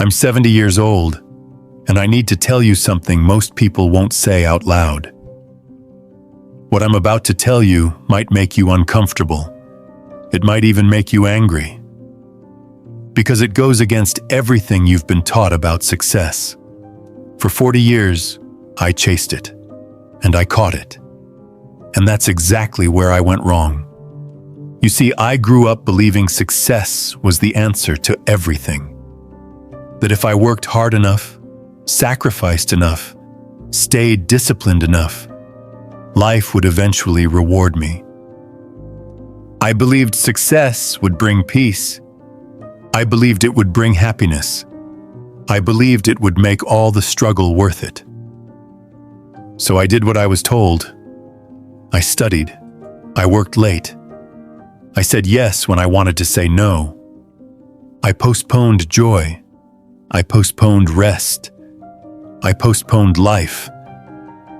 I'm 70 years old, and I need to tell you something most people won't say out loud. What I'm about to tell you might make you uncomfortable. It might even make you angry. Because it goes against everything you've been taught about success. For 40 years, I chased it, and I caught it. And that's exactly where I went wrong. You see, I grew up believing success was the answer to everything. That if I worked hard enough, sacrificed enough, stayed disciplined enough, life would eventually reward me. I believed success would bring peace. I believed it would bring happiness. I believed it would make all the struggle worth it. So I did what I was told. I studied. I worked late. I said yes when I wanted to say no. I postponed joy. I postponed rest. I postponed life.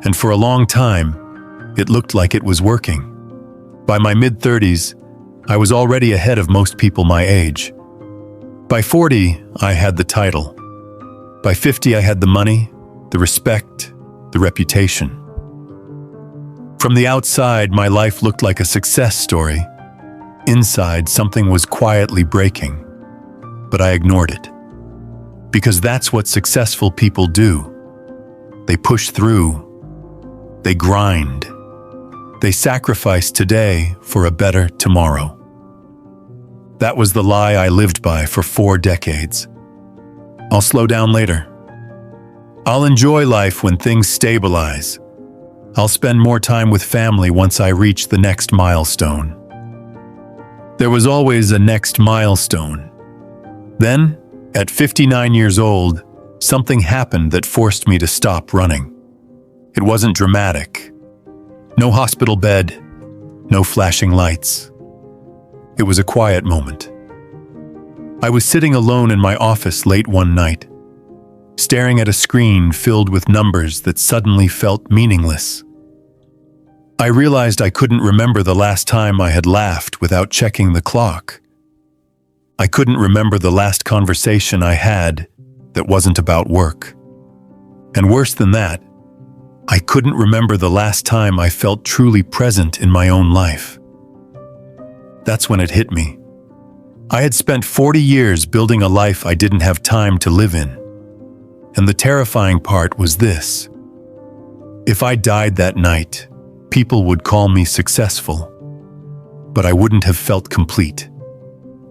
And for a long time, it looked like it was working. By my mid-30s, I was already ahead of most people my age. By 40, I had the title. By 50, I had the money, the respect, the reputation. From the outside, my life looked like a success story. Inside, something was quietly breaking, but I ignored it. Because that's what successful people do. They push through. They grind. They sacrifice today for a better tomorrow. That was the lie I lived by for 4 decades. I'll slow down later. I'll enjoy life when things stabilize. I'll spend more time with family once I reach the next milestone. There was always a next milestone. Then, at 59 years old, something happened that forced me to stop running. It wasn't dramatic. No hospital bed, no flashing lights. It was a quiet moment. I was sitting alone in my office late one night, staring at a screen filled with numbers that suddenly felt meaningless. I realized I couldn't remember the last time I had laughed without checking the clock. I couldn't remember the last conversation I had that wasn't about work. And worse than that, I couldn't remember the last time I felt truly present in my own life. That's when it hit me. I had spent 40 years building a life I didn't have time to live in. And the terrifying part was this. If I died that night, people would call me successful, but I wouldn't have felt complete.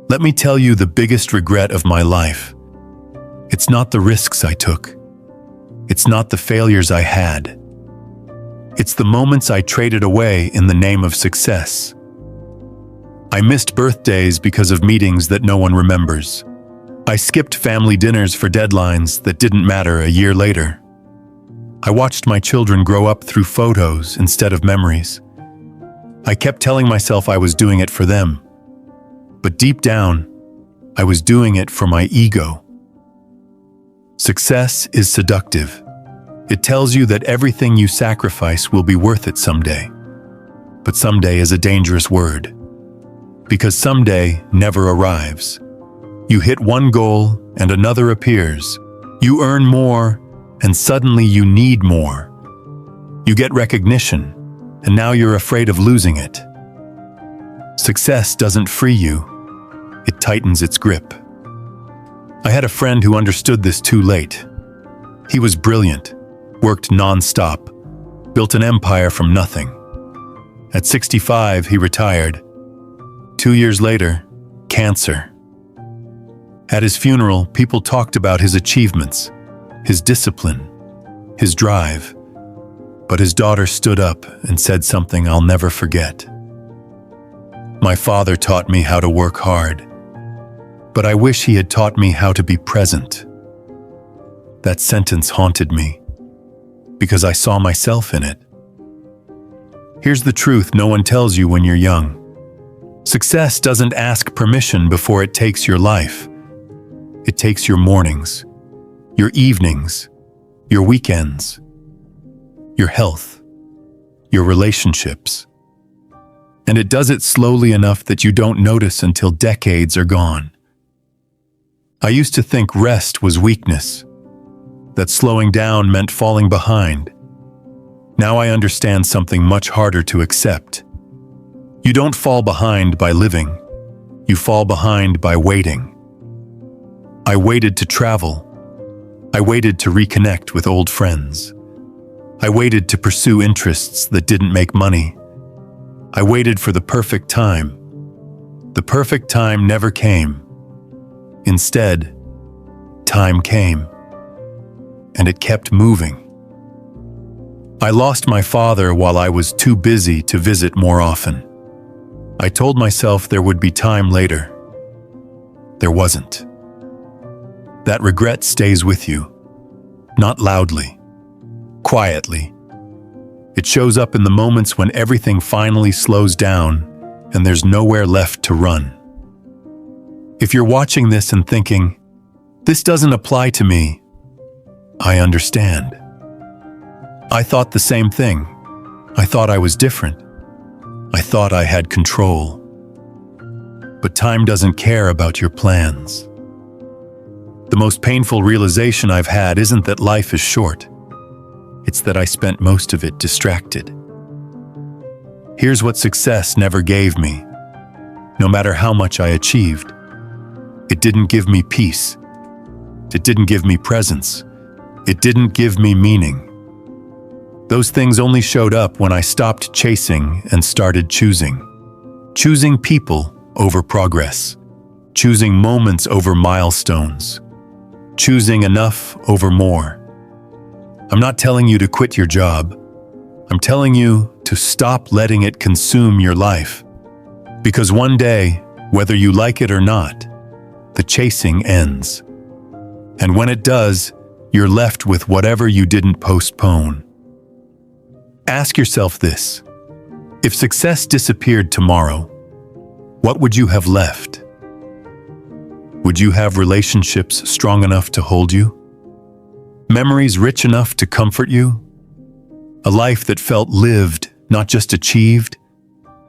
Let me tell you the biggest regret of my life. It's not the risks I took. It's not the failures I had. It's the moments I traded away in the name of success. I missed birthdays because of meetings that no one remembers. I skipped family dinners for deadlines that didn't matter a year later. I watched my children grow up through photos instead of memories. I kept telling myself I was doing it for them. But deep down, I was doing it for my ego. Success is seductive. It tells you that everything you sacrifice will be worth it someday. But someday is a dangerous word. Because someday never arrives. You hit one goal and another appears. You earn more and suddenly you need more. You get recognition and now you're afraid of losing it. Success doesn't free you. It tightens its grip. I had a friend who understood this too late. He was brilliant, worked non-stop, built an empire from nothing. At 65, he retired. 2 years later, cancer. At his funeral, people talked about his achievements, his discipline, his drive. But his daughter stood up and said something I'll never forget. My father taught me how to work hard, but I wish he had taught me how to be present. That sentence haunted me, because I saw myself in it. Here's the truth no one tells you when you're young. Success doesn't ask permission before it takes your life. It takes your mornings, your evenings, your weekends, your health, your relationships. And it does it slowly enough that you don't notice until decades are gone. I used to think rest was weakness, that slowing down meant falling behind. Now I understand something much harder to accept. You don't fall behind by living. You fall behind by waiting. I waited to travel. I waited to reconnect with old friends. I waited to pursue interests that didn't make money. I waited for the perfect time. The perfect time never came. Instead, time came, and it kept moving. I lost my father while I was too busy to visit more often. I told myself there would be time later. There wasn't. That regret stays with you, not loudly, quietly. It shows up in the moments when everything finally slows down and there's nowhere left to run. If you're watching this and thinking, "This doesn't apply to me," I understand. I thought the same thing. I thought I was different. I thought I had control. But time doesn't care about your plans. The most painful realization I've had isn't that life is short. It's that I spent most of it distracted. Here's what success never gave me. No matter how much I achieved, it didn't give me peace. It didn't give me presence. It didn't give me meaning. Those things only showed up when I stopped chasing and started choosing. Choosing people over progress. Choosing moments over milestones. Choosing enough over more. I'm not telling you to quit your job. I'm telling you to stop letting it consume your life. Because one day, whether you like it or not, the chasing ends. And when it does, you're left with whatever you didn't postpone. Ask yourself this: if success disappeared tomorrow, what would you have left? Would you have relationships strong enough to hold you? Memories rich enough to comfort you? A life that felt lived, not just achieved?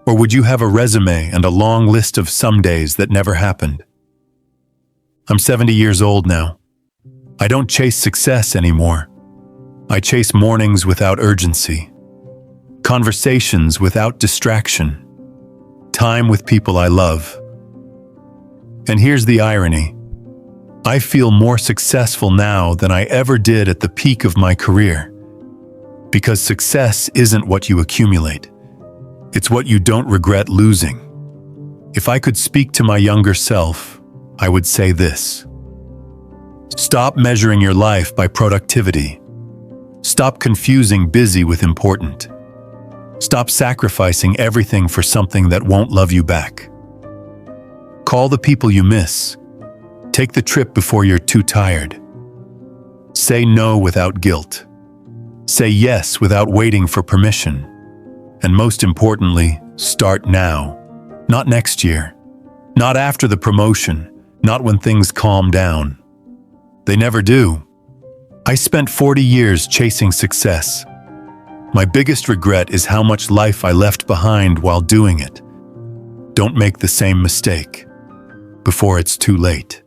Or would you have a resume and a long list of some days that never happened? I'm 70 years old now. I don't chase success anymore. I chase mornings without urgency, conversations without distraction, time with people I love. And here's the irony. I feel more successful now than I ever did at the peak of my career. Because success isn't what you accumulate. It's what you don't regret losing. If I could speak to my younger self, I would say this: stop measuring your life by productivity. Stop confusing busy with important. Stop sacrificing everything for something that won't love you back. Call the people you miss. Take the trip before you're too tired. Say no without guilt. Say yes without waiting for permission. And most importantly, start now. Not next year. Not after the promotion. Not when things calm down. They never do. I spent 40 years chasing success. My biggest regret is how much life I left behind while doing it. Don't make the same mistake before it's too late.